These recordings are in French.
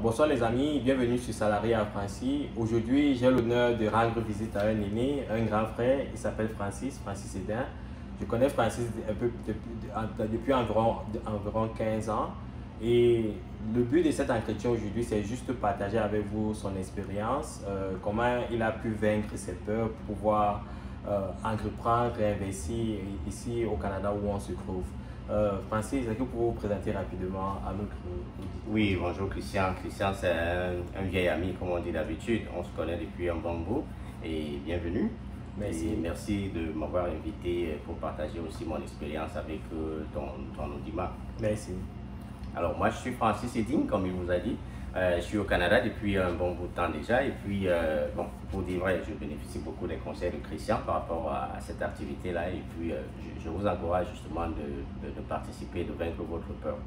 Bonsoir les amis, bienvenue sur Salarié à Francis. Aujourd'hui, j'ai l'honneur de rendre visite à un aîné, un grand frère. Il s'appelle Francis Edin. Je connais Francis depuis environ 15 ans. Et le but de cet entretien aujourd'hui, c'est juste de partager avec vous son expérience, comment il a pu vaincre ses peurs pour pouvoir entreprendre, réinvestir ici au Canada où on se trouve. Francis, est-ce que vous pouvez vous présenter rapidement à notre auditeur? Oui, bonjour Christian. Christian, c'est un vieil ami, comme on dit d'habitude. On se connaît depuis un bon bout et bienvenue. Merci. Et merci de m'avoir invité pour partager aussi mon expérience avec ton audimat. Merci. Alors, moi, je suis Francis Edin, comme il vous a dit. Je suis au Canada depuis un bon bout de temps déjà. Et puis, bon, pour dire vrai, je bénéficie beaucoup des conseils de Christian par rapport à cette activité-là. Et puis, je vous encourage justement de participer, de vaincre votre peur.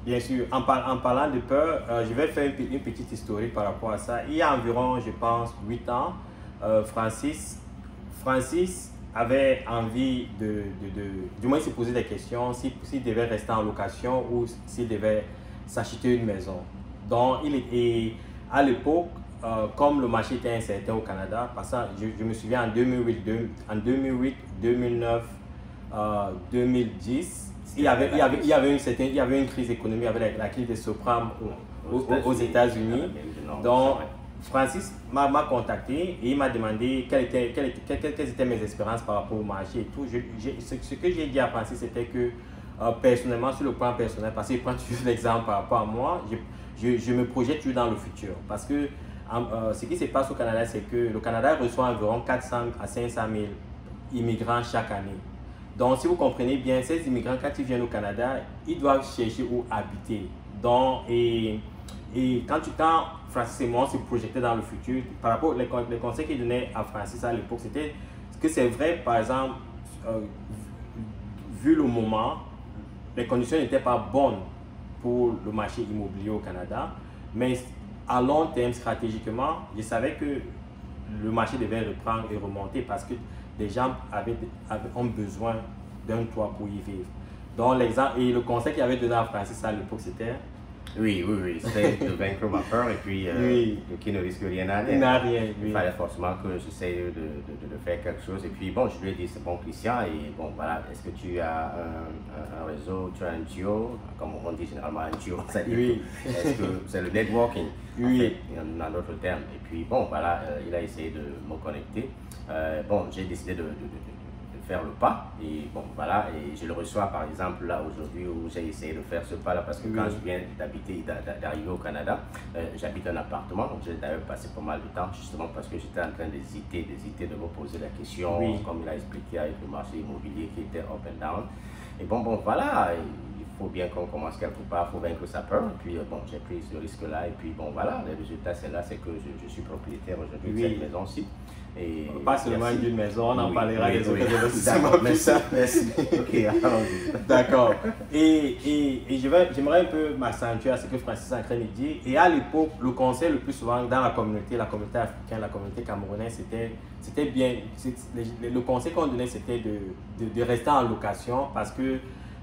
Bien sûr, en parlant de peur, je vais faire une petite historique par rapport à ça. Il y a environ, je pense, 8 ans, Francis avait envie du moins se poser des questions s'il devait rester en location ou s'il devait s'acheter une maison. Donc, à l'époque, comme le marché était incertain au Canada, parce que je me souviens en 2008, 2009, 2010, il y avait une crise économique avec la crise des subprimes aux États-Unis. Donc, Francis m'a contacté et il m'a demandé quelles étaient mes expériences par rapport au marché et tout. Ce que j'ai dit à Francis, c'était que personnellement, sur le plan personnel, parce qu'il prend toujours l'exemple par rapport à moi, je me projette toujours dans le futur. Parce que ce qui se passe au Canada, c'est que le Canada reçoit environ 400 à 500 000 immigrants chaque année. Donc, si vous comprenez bien, ces immigrants, quand ils viennent au Canada, ils doivent chercher où habiter. Donc, et quand Francis et moi se projetaient dans le futur, par rapport aux conseils qu'il donnait à Francis à l'époque, c'était que c'est vrai, par exemple, vu le moment, les conditions n'étaient pas bonnes pour le marché immobilier au Canada, mais à long terme, stratégiquement, je savais que le marché devait reprendre et remonter parce que les gens ont besoin d'un toit pour y vivre. Donc, l'exemple et le conseil qu'il avait donné à Francis à l'époque, c'était... Oui, c'était de vaincre ma peur et puis qui ne risque rien à rien. Il fallait forcément que j'essaye de faire quelque chose. Et puis bon, je lui ai dit, c'est bon Christian, et bon voilà, est-ce que tu as un réseau, tu as un duo, comme on dit généralement un duo, c'est-à-dire est-ce que c'est le networking, en fait, en d'autres termes. Et puis bon, voilà, il a essayé de me connecter. Bon, j'ai décidé de faire le pas et bon voilà, et je le reçois par exemple là aujourd'hui où j'ai essayé de faire ce pas là parce que quand je viens d'arriver au Canada, j'habite un appartement, donc j'ai d'ailleurs passé pas mal de temps justement parce que j'étais en train d'hésiter de me poser la question, comme il a expliqué avec le marché immobilier qui était up and down. Et bon voilà, il faut bien qu'on commence quelque part, il faut vaincre sa peur. Et puis bon, j'ai pris ce risque là et puis bon voilà, le résultat c'est là, c'est que je suis propriétaire aujourd'hui de cette maison-ci. Et pas seulement d'une maison, on en parlera des autres investissements plus tard. Merci. Ok, allons-y. D'accord. Et j'aimerais un peu m'accentuer à ce que Francis est en train de dire. Et à l'époque, le conseil le plus souvent dans la communauté africaine, la communauté camerounaise, c'était bien. Le conseil qu'on donnait, c'était de rester en location parce que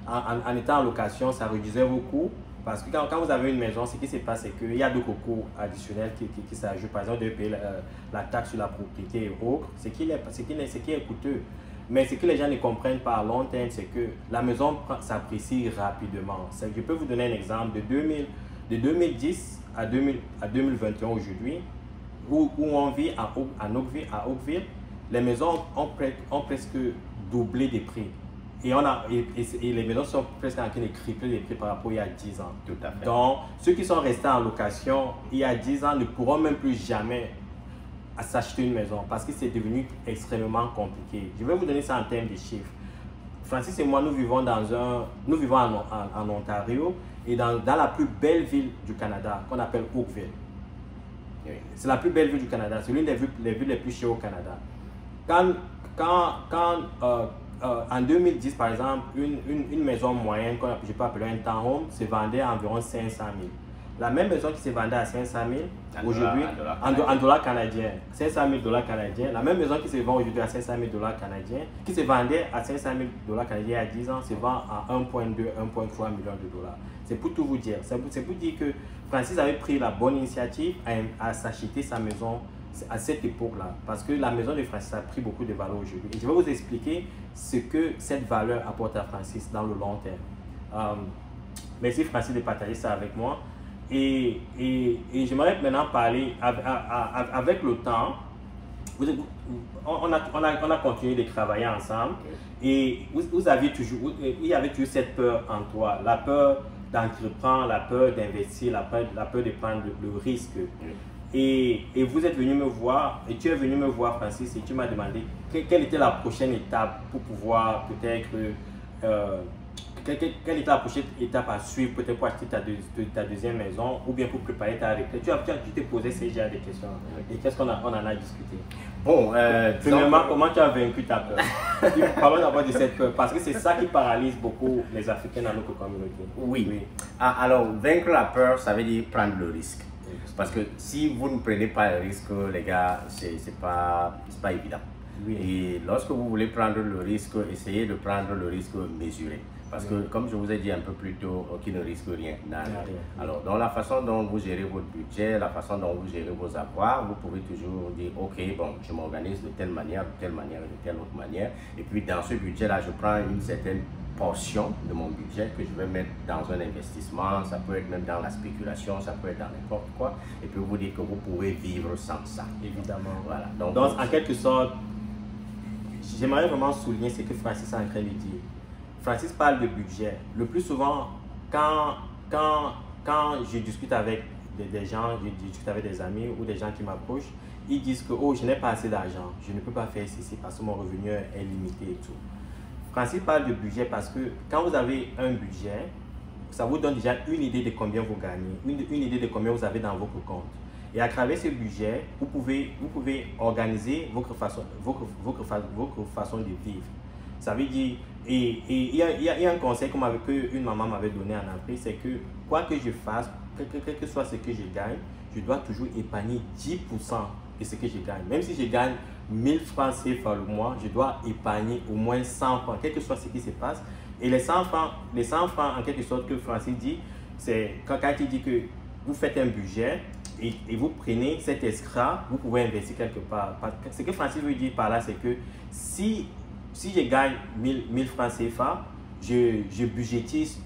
en étant en location, ça réduisait vos coûts. Parce que quand vous avez une maison, ce qui se passe, c'est qu'il y a d'autres coûts additionnels qui s'ajoutent. Par exemple, de payer la taxe sur la propriété et autres, ce qui est coûteux. Mais ce que les gens ne comprennent pas à long terme, c'est que la maison s'apprécie rapidement. Je peux vous donner un exemple de 2010 à 2021 aujourd'hui, où on vit à Oakville, les maisons ont presque doublé de prix. Et les maisons sont presque en train de tripler les prix par rapport à il y a 10 ans. Tout à fait. Donc, ceux qui sont restés en location il y a 10 ans ne pourront même plus jamais s'acheter une maison parce que c'est devenu extrêmement compliqué. Je vais vous donner ça en termes de chiffres. Francis et moi, nous vivons en Ontario et dans la plus belle ville du Canada qu'on appelle Oakville. C'est la plus belle ville du Canada. C'est l'une des villes les plus chères au Canada. En 2010, par exemple, une maison moyenne, je peux appeler un townhome, se vendait à environ 500 000. La même maison qui se vendait à 500 000 aujourd'hui, en dollars canadiens, 500 000 dollars canadiens, la même maison qui se vend aujourd'hui à 500 000 dollars canadiens, qui se vendait à 500 000 dollars canadiens il y a 10 ans, se vend à 1,2, 1,3 millions de dollars. C'est pour tout vous dire. C'est pour dire que Francis avait pris la bonne initiative à s'acheter sa maison à cette époque-là. Parce que la maison de Francis a pris beaucoup de valeur aujourd'hui. Et je vais vous expliquer ce que cette valeur apporte à Francis dans le long terme. Merci Francis de partager ça avec moi. Et j'aimerais maintenant parler avec le temps. On a continué de travailler ensemble et il y avait toujours cette peur en toi, la peur d'entreprendre, la peur d'investir, la peur de prendre le risque. Et vous êtes venu me voir, et tu es venu me voir, Francis, et tu m'as demandé quelle était la prochaine étape pour pouvoir peut-être, quelle était la prochaine étape à suivre peut-être pour acheter ta deuxième maison ou bien pour préparer ta retraite. Tu t'es posé ces genres de questions et qu'est-ce qu'on en a discuté? Bon, premièrement, comment tu as vaincu ta peur? Parlons d'abord de cette peur parce que c'est ça qui paralyse beaucoup les Africains dans notre communauté. Oui. Alors, vaincre la peur, ça veut dire prendre le risque. Parce que si vous ne prenez pas le risque, les gars, c'est pas évident. Oui. Et lorsque vous voulez prendre le risque, essayez de prendre le risque mesuré. Parce que, comme je vous ai dit un peu plus tôt, qui ne risque rien n'a rien. Alors, dans la façon dont vous gérez votre budget, la façon dont vous gérez vos avoirs, vous pouvez toujours dire, ok, bon, je m'organise de telle manière, de telle manière, de telle autre manière. Et puis, dans ce budget-là, je prends une certaine portion de mon budget que je vais mettre dans un investissement. Ça peut être même dans la spéculation, ça peut être dans n'importe quoi. Et puis, vous dites que vous pouvez vivre sans ça. Évidemment. Voilà. Donc en quelque sorte, j'aimerais vraiment souligner ce que Francis est en train de dire. Francis parle de budget. Le plus souvent, quand je discute avec des gens, je discute avec des amis ou des gens qui m'approchent, ils disent que oh, je n'ai pas assez d'argent, je ne peux pas faire ceci parce que mon revenu est limité et tout. Francis parle de budget parce que quand vous avez un budget, ça vous donne déjà une idée de combien vous gagnez, une idée de combien vous avez dans votre compte. Et à travers ce budget, vous pouvez organiser votre façon de vivre. Ça veut dire, et il y a un conseil qu'une maman m'avait donné en Afrique, c'est que quoi que je fasse, quel que soit ce que je gagne, je dois toujours épargner 10% de ce que je gagne. Même si je gagne 1000 francs CFA le mois, je dois épargner au moins 100 francs, quel que soit ce qui se passe. Et les 100 francs en quelque sorte que Francis dit, c'est quand il dit que vous faites un budget et vous prenez cet extra, vous pouvez investir quelque part. Ce que Francis veut dire par là, c'est que si je gagne 1000 francs CFA, je budgétise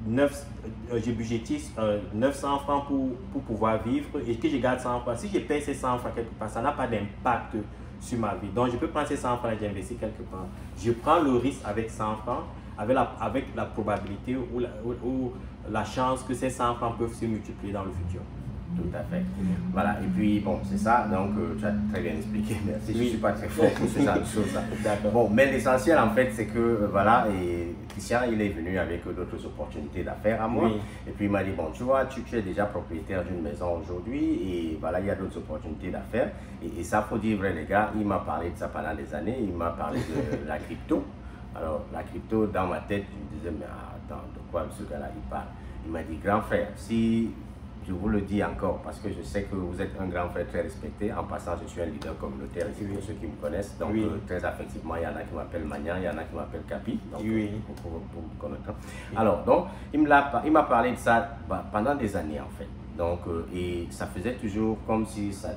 900 francs pour pouvoir vivre et que je garde 100 francs. Si je paye ces 100 francs quelque part, ça n'a pas d'impact sur ma vie. Donc, je peux prendre ces 100 francs et j'investis quelque part. Je prends le risque avec 100 francs, avec la probabilité ou la chance que ces 100 francs peuvent se multiplier dans le futur. Tout à fait. Voilà, et puis bon, c'est ça, donc tu as très bien expliqué, merci. Oui. Je ne suis pas très fort pour ce genre de choses. Bon, mais l'essentiel en fait, c'est que voilà, et Christian, il est venu avec d'autres opportunités d'affaires à moi. Oui. Et puis il m'a dit, bon, tu vois, tu es déjà propriétaire d'une maison aujourd'hui, et voilà, il y a d'autres opportunités d'affaires. Et ça, faut dire vrai, les gars, il m'a parlé de ça pendant des années, il m'a parlé de la crypto. Alors, la crypto, dans ma tête, je me disais, mais attends, de quoi ce gars-là, il parle? Il m'a dit, grand frère, si. Je vous le dis encore parce que je sais que vous êtes un grand frère très respecté. En passant, je suis un leader communautaire ici pour ceux qui me connaissent. Donc, très affectivement, il y en a qui m'appellent Magnan, il y en a qui m'appellent Capi. Donc, pour me connaître. Alors, donc, il m'a parlé de ça pendant des années en fait. Donc, et ça faisait toujours comme si ça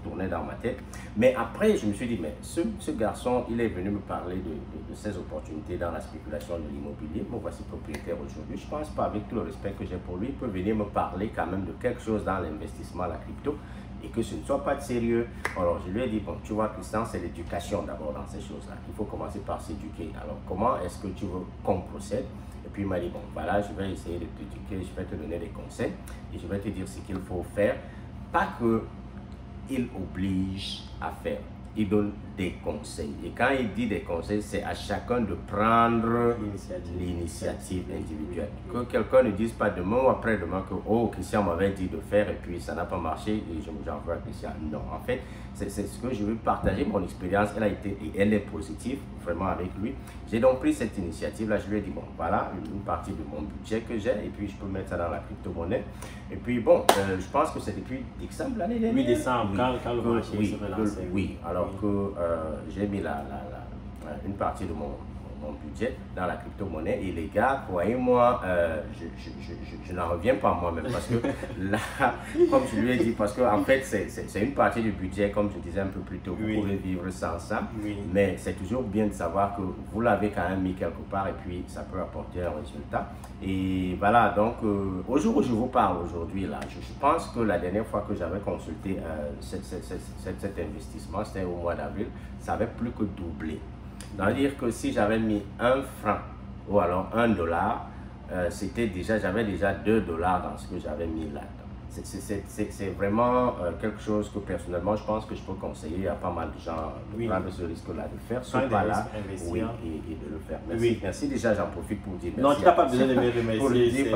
tournait dans ma tête. Mais après, je me suis dit, mais ce garçon, il est venu me parler de ses opportunités dans la spéculation de l'immobilier. Me voici propriétaire aujourd'hui. Je pense pas, avec tout le respect que j'ai pour lui, il peut venir me parler quand même de quelque chose dans l'investissement, la crypto, et que ce ne soit pas de sérieux. Alors, je lui ai dit, bon, tu vois, Christian, c'est l'éducation d'abord dans ces choses-là. Il faut commencer par s'éduquer. Alors, comment est-ce que tu veux qu'on procède? Et puis, il m'a dit, bon, voilà, je vais essayer de t'éduquer, je vais te donner des conseils, et je vais te dire ce qu'il faut faire. Pas que il oblige à faire, il donne des conseils. Et quand il dit des conseils, c'est à chacun de prendre l'initiative individuelle. Que quelqu'un ne dise pas demain ou après-demain que oh, Christian m'avait dit de faire et puis ça n'a pas marché et j'en veux à Christian. Non, en fait, c'est ce que je veux partager. Mon expérience, elle est positive, vraiment avec lui. J'ai donc pris cette initiative-là. Je lui ai dit, bon, voilà, une partie de mon budget que j'ai et puis je peux mettre ça dans la crypto-monnaie. Et puis bon, je pense que c'est depuis décembre l'année dernière. Oui, décembre, quand le marché se relançait. Oui, alors que j'ai mis une partie de mon mon budget dans la crypto-monnaie. Et les gars, croyez-moi, je n'en reviens pas moi-même parce que là, comme je lui ai dit, parce qu'en fait, c'est une partie du budget, comme je disais un peu plus tôt, vous pouvez vivre sans ça, mais c'est toujours bien de savoir que vous l'avez quand même mis quelque part et puis ça peut apporter un résultat. Et voilà, donc au jour où je vous parle aujourd'hui, là, je pense que la dernière fois que j'avais consulté cet investissement, c'était au mois d'avril, ça avait plus que doublé. C'est-à-dire que si j'avais mis 1 franc ou alors $1, j'avais déjà $2 dans ce que j'avais mis là-dedans. C'est vraiment quelque chose que personnellement, je pense que je peux conseiller à pas mal de gens de prendre ce risque-là, de faire ce pas-là et de le faire. Merci, merci déjà, j'en profite pour dire merci. Non, tu n'as pas besoin de me remercier,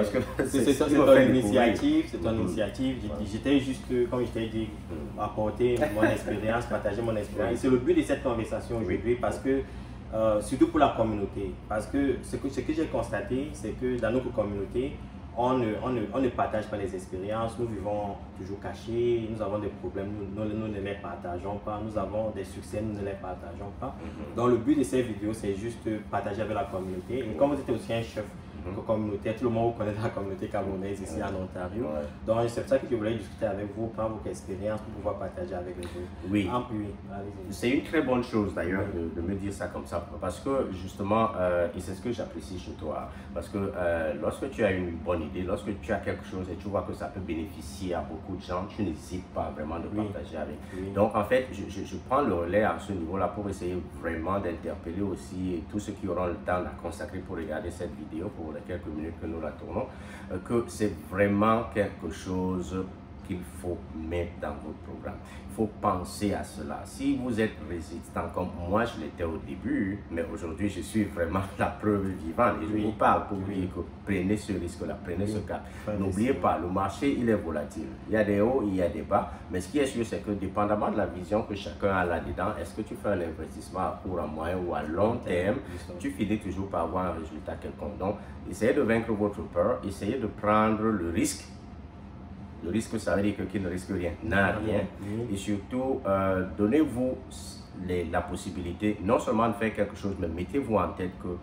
c'est ton initiative, c'est ton initiative. J'étais juste, comme je t'ai dit, apporter mon expérience, partager mon expérience. C'est le but de cette conversation aujourd'hui parce que, surtout pour la communauté, parce que ce que j'ai constaté, c'est que dans notre communauté, on ne partage pas les expériences, nous vivons toujours cachés, nous avons des problèmes, nous ne les partageons pas, nous avons des succès, nous ne les partageons pas. Donc le but de ces vidéos, c'est juste partager avec la communauté. Et comme vous êtes aussi un chef communautaire, tout le monde connaît la communauté camerounaise ici en Ontario. Donc c'est pour ça que je voulais discuter avec vous, prendre vos expériences pour pouvoir partager avec les autres. Oui, c'est une très bonne chose d'ailleurs de me dire ça comme ça, parce que justement, et c'est ce que j'apprécie chez toi, parce que lorsque tu as une bonne idée, lorsque tu as quelque chose et tu vois que ça peut bénéficier à beaucoup de gens, tu n'hésites pas vraiment de partager avec. Donc en fait, je prends le relais à ce niveau-là pour essayer vraiment d'interpeller aussi tous ceux qui auront le temps à consacrer pour regarder cette vidéo, pour les quelques minutes que nous la tournons, que c'est vraiment quelque chose qu'il faut mettre dans votre programme. Il faut penser à cela. Si vous êtes résistant comme moi je l'étais au début, mais aujourd'hui je suis vraiment la preuve vivante et je vous parle pour vous dire que prenez ce risque-là, prenez ce cap. N'oubliez pas, le marché il est volatile. Il y a des hauts, il y a des bas, mais ce qui est sûr c'est que dépendamment de la vision que chacun a là-dedans, est-ce que tu fais un investissement à court, à moyen ou à long terme, tu finis toujours par avoir un résultat quelconque. Donc, essayez de vaincre votre peur, essayez de prendre le risque. Le risque, ça veut dire que qui ne risque rien n'a rien. Et surtout, donnez-vous la possibilité non seulement de faire quelque chose, mais mettez-vous en tête que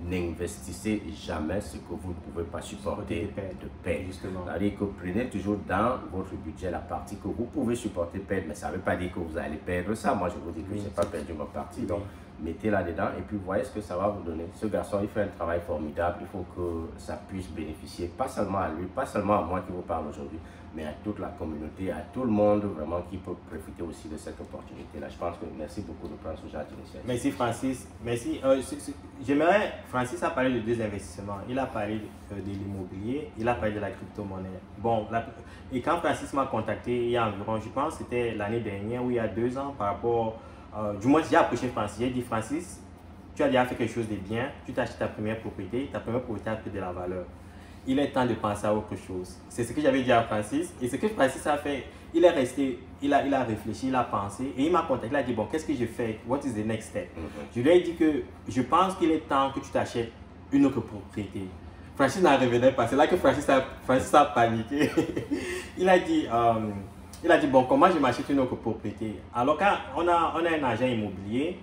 n'investissez jamais ce que vous ne pouvez pas supporter de perdre. C'est-à-dire que prenez toujours dans votre budget la partie que vous pouvez supporter perdre, mais ça ne veut pas dire que vous allez perdre ça. Moi, je vous dis que je n'ai pas perdu ma partie. Donc, mettez là-dedans et puis voyez ce que ça va vous donner. Ce garçon, il fait un travail formidable. Il faut que ça puisse bénéficier, pas seulement à lui, pas seulement à moi qui vous parle aujourd'hui, mais à toute la communauté, à tout le monde vraiment qui peut profiter aussi de cette opportunité-là. Je pense que merci beaucoup de prendre ce genre d'initiative. Merci Francis. Merci. J'aimerais, Francis a parlé de 2 investissements. Il a parlé de l'immobilier, il a parlé de la crypto-monnaie. Bon, et quand Francis m'a contacté il y a environ, je pense que c'était l'année dernière ou il y a 2 ans par rapport, du moins j'ai approché Francis, j'ai dit Francis, tu as déjà fait quelque chose de bien, tu t'as acheté ta première propriété a pris de la valeur. Il est temps de penser à autre chose. C'est ce que j'avais dit à Francis. Et ce que Francis a fait, il est resté, il a réfléchi, il a pensé. Et il m'a contacté, il a dit, bon, qu'est-ce que je fais? What is the next step? Je lui ai dit que je pense qu'il est temps que tu t'achètes une autre propriété. Francis n'en revenait pas. C'est là que Francis a paniqué. il a dit, bon, comment je m'achète une autre propriété? Alors, quand on a un agent immobilier,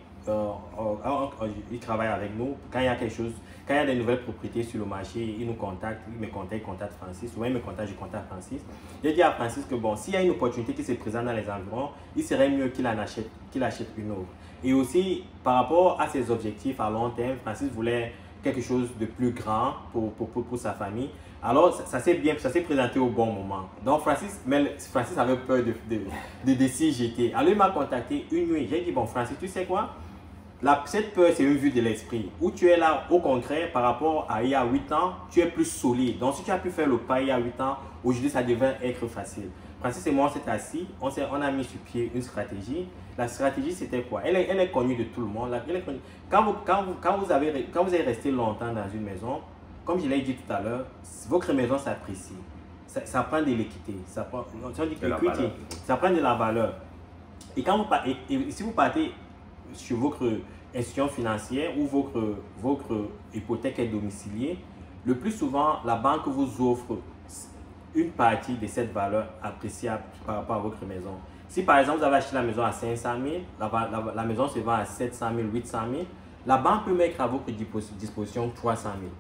il travaille avec nous. Quand il y a quelque chose, quand il y a des nouvelles propriétés sur le marché, il nous contacte, il contacte Francis. Souvent, il me contacte, je contacte Francis. J'ai dit à Francis que bon, s'il y a une opportunité qui se présente dans les environs, il serait mieux qu'il achète une autre. Et aussi, par rapport à ses objectifs à long terme, Francis voulait quelque chose de plus grand pour sa famille. Alors, ça s'est présenté au bon moment. Donc, Francis avait peur de s'y jeter. Alors, il m'a contacté une nuit. J'ai dit, bon, Francis, tu sais quoi? Cette peur, c'est une vue de l'esprit. Où tu es là, au concret, par rapport à il y a 8 ans, tu es plus solide. Donc, si tu as pu faire le pas il y a 8 ans, aujourd'hui, ça devrait être facile. Francis et moi, on s'est assis, on a mis sur pied une stratégie. La stratégie, c'était quoi? Elle est connue de tout le monde. Quand vous avez resté longtemps dans une maison, comme je l'ai dit tout à l'heure, votre maison s'apprécie. Ça prend de l'équité. Ça prend de la valeur. Et si vous partez sur votre institution financière ou votre hypothèque est domiciliée, le plus souvent, la banque vous offre une partie de cette valeur appréciable par rapport à votre maison. Si par exemple, vous avez acheté la maison à 500 000, la maison se vend à 700 000, 800 000, la banque peut mettre à votre disposition 300 000.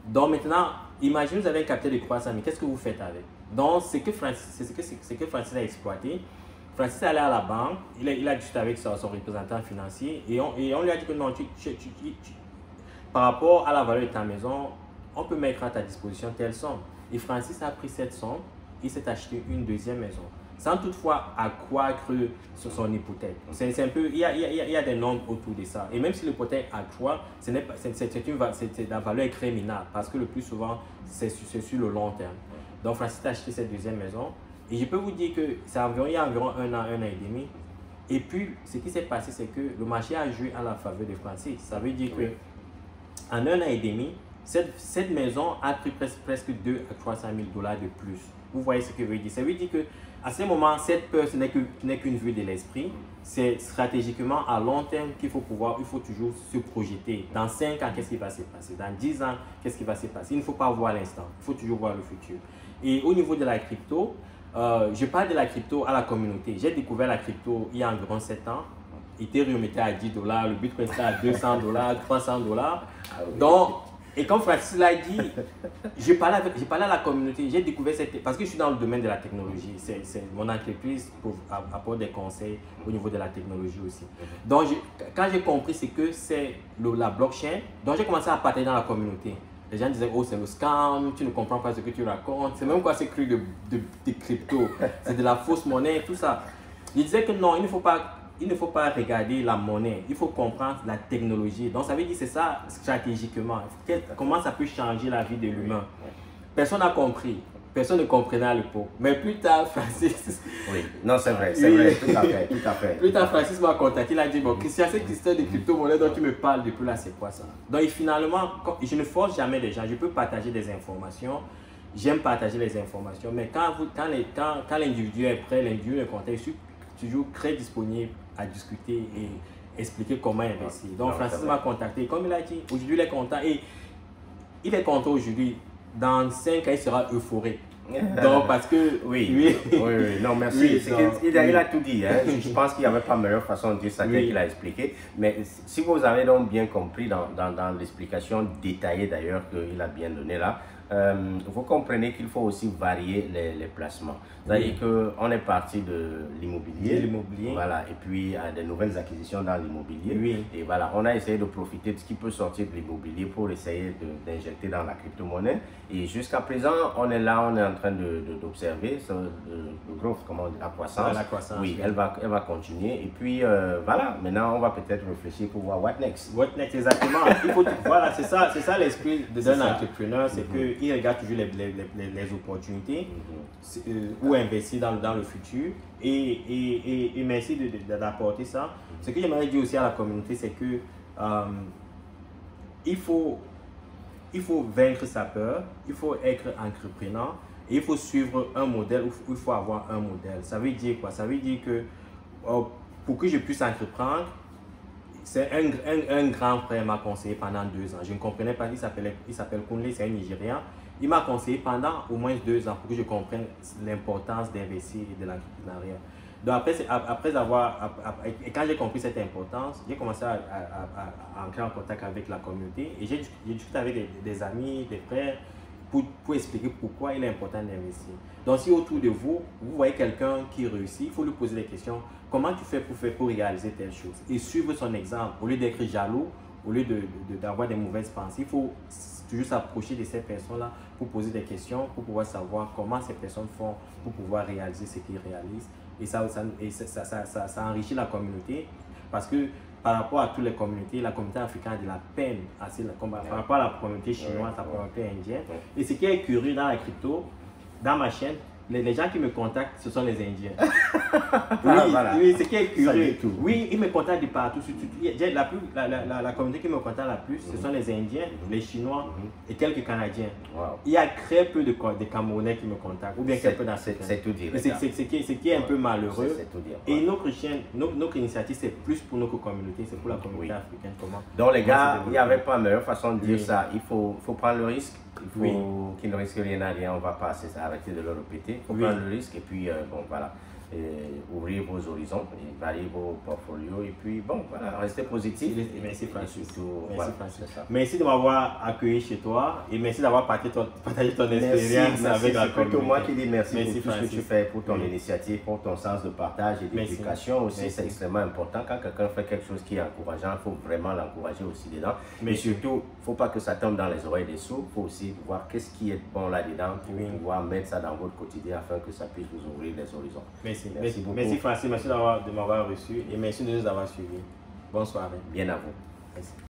Donc maintenant, imaginez vous avez un capital de 300 000, qu'est-ce que vous faites avec? Donc c'est ce que Francis a exploité. Francis est allé à la banque, il a discuté avec son représentant financier et on lui a dit que non, par rapport à la valeur de ta maison, on peut mettre à ta disposition telle somme. Et Francis a pris cette somme, il s'est acheté une deuxième maison, sans toutefois accroître sur son hypothèque. C'est un peu, il y a des nombres autour de ça. Et même si l'hypothèque accroît, la valeur est criminelle parce que le plus souvent, c'est sur le long terme. Donc Francis a acheté cette deuxième maison. Et je peux vous dire que il y a environ un an et demi. Et puis, ce qui s'est passé, c'est que le marché a joué à la faveur de Francis. Ça veut dire que en un an et demi, cette maison a pris presque 2 à 300 000 $ de plus. Vous voyez ce que je veux dire? Ça veut dire qu'à ce moment, cette peur, ce n'est qu'une vue de l'esprit. C'est stratégiquement à long terme qu'il faut toujours se projeter. Dans 5 ans, qu'est-ce qui va se passer? Dans 10 ans, qu'est-ce qui va se passer? Il ne faut pas voir l'instant, il faut toujours voir le futur. Et au niveau de la crypto, je parle de la crypto à la communauté. J'ai découvert la crypto il y a environ 7 ans. Ethereum était à 10 $, le Bitcoin était à 200 $, 300 $. Donc, et comme Francis l'a dit, j'ai parlé à la communauté. J'ai découvert parce que je suis dans le domaine de la technologie. C'est mon entreprise pour apporter des conseils au niveau de la technologie aussi. Donc, quand j'ai compris ce que c'est la blockchain, donc j'ai commencé à partager dans la communauté. Les gens disaient, oh, c'est le scam, tu ne comprends pas ce que tu racontes. C'est même quoi ces trucs de crypto. C'est de la fausse monnaie, tout ça. Je disais que non, il ne faut pas regarder la monnaie. Il faut comprendre la technologie. Donc, ça veut dire c'est ça stratégiquement. Comment ça peut changer la vie de l'humain. Personne n'a compris. Personne ne comprenait à l'époque. Mais plus tard, Francis... Oui, non, c'est vrai, tout à fait. Plus tard, Francis m'a contacté, il a dit, bon, Christian, cette histoire de crypto-monnaie dont tu me parles depuis là, c'est quoi ça? Donc, finalement, je ne force jamais les gens, je peux partager des informations, j'aime partager les informations, mais quand l'individu est prêt, l'individu est content, je suis toujours très disponible à discuter et expliquer comment investir. Donc, Francis m'a contacté, comme il a dit, aujourd'hui, il est content, et il est content aujourd'hui. Dans 5 ans, il sera euphorique. Donc, parce que... Oui, non, merci. Il a tout dit. Hein. Je pense qu'il n'y avait pas meilleure façon de dire ça qu'il a expliqué. Mais si vous avez donc bien compris dans l'explication détaillée d'ailleurs qu'il a bien donnée là, vous comprenez qu'il faut aussi varier les placements. C'est-à-dire qu'on est parti de l'immobilier, voilà, et puis des nouvelles acquisitions dans l'immobilier. Et voilà, on a essayé de profiter de ce qui peut sortir de l'immobilier pour essayer d'injecter dans la crypto-monnaie. Et jusqu'à présent, on est là, on est en train d'observer le growth, la croissance. La croissance. Oui, elle va continuer. Et puis voilà, maintenant on va peut-être réfléchir pour voir what next. What next, exactement. Voilà, c'est ça l'esprit d'un entrepreneur, c'est qu'il regarde toujours les opportunités ou investir dans le futur. Et merci d'apporter ça. Ce que j'aimerais dire aussi à la communauté, c'est que il faut vaincre sa peur, il faut être entrepreneur et il faut suivre un modèle, il faut avoir un modèle. Ça veut dire quoi? Ça veut dire que pour que je puisse entreprendre, c'est un grand frère m'a conseillé pendant 2 ans. Je ne comprenais pas, il s'appelle Kunle, c'est un Nigérian. Il m'a conseillé pendant au moins 2 ans pour que je comprenne l'importance d'investir et de l'entrepreneuriat. Donc quand j'ai compris cette importance, j'ai commencé à entrer en contact avec la communauté et j'ai discuté avec des amis, des frères pour expliquer pourquoi il est important d'investir. Donc si autour de vous, vous voyez quelqu'un qui réussit, il faut lui poser des questions. Comment tu fais pour réaliser telle chose? Et suivre son exemple. Au lieu d'être jaloux, au lieu d'avoir des mauvaises pensées, il faut toujours s'approcher de ces personnes-là pour poser des questions, pour pouvoir savoir comment ces personnes font pour pouvoir réaliser ce qu'ils réalisent. Et ça enrichit la communauté parce que par rapport à toutes les communautés, la communauté africaine a de la peine par rapport à la communauté chinoise, la communauté indienne. Et ce qui est curieux dans la crypto, dans ma chaîne, les gens qui me contactent, ce sont les Indiens. Oui, ce qui est curieux. Oui, ils me contactent de partout. La communauté qui me contacte la plus, ce sont les Indiens, les Chinois et quelques Canadiens. Il y a très peu de Camerounais qui me contactent, ou bien quelques d'Africains. C'est tout dire. Ce qui est un peu malheureux. Et notre chaîne, notre initiative, c'est plus pour notre communauté, c'est pour la communauté africaine. Donc les gars, il n'y avait pas meilleure façon de dire ça. Il faut prendre le risque. Il faut qu'ils ne risquent rien à rien. On ne va pas arrêter de le répéter. Il faut prendre le risque et puis bon voilà. ouvrir vos horizons, et varier vos portfolios. Et puis, bon, voilà, restez positif. Merci, Francis. Surtout, merci, voilà, Francis. Merci de m'avoir accueilli chez toi et merci d'avoir partagé ton expérience avec la communauté. C'est plutôt moi qui dis merci pour tout Francis. ce que tu fais, pour ton initiative, pour ton sens de partage et d'éducation aussi. C'est extrêmement important. Quand quelqu'un fait quelque chose qui est encourageant, il faut vraiment l'encourager aussi dedans. Mais surtout, il ne faut pas que ça tombe dans les oreilles des sourds. Il faut aussi voir qu'est-ce qui est bon là-dedans pour pouvoir mettre ça dans votre quotidien afin que ça puisse vous ouvrir les horizons. Merci beaucoup. Merci Francis, merci de m'avoir reçu et merci de nous avoir suivis. Bonne soirée. Bien à vous. Merci.